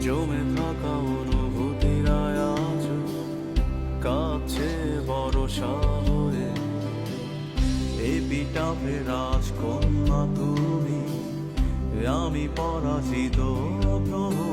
জমে থাকা অনুভূতিরা আজ কাছে ভরসা হয়ে। এপিটাপে রাজকন্যা তুমি, আমি পরাজিত প্রভু।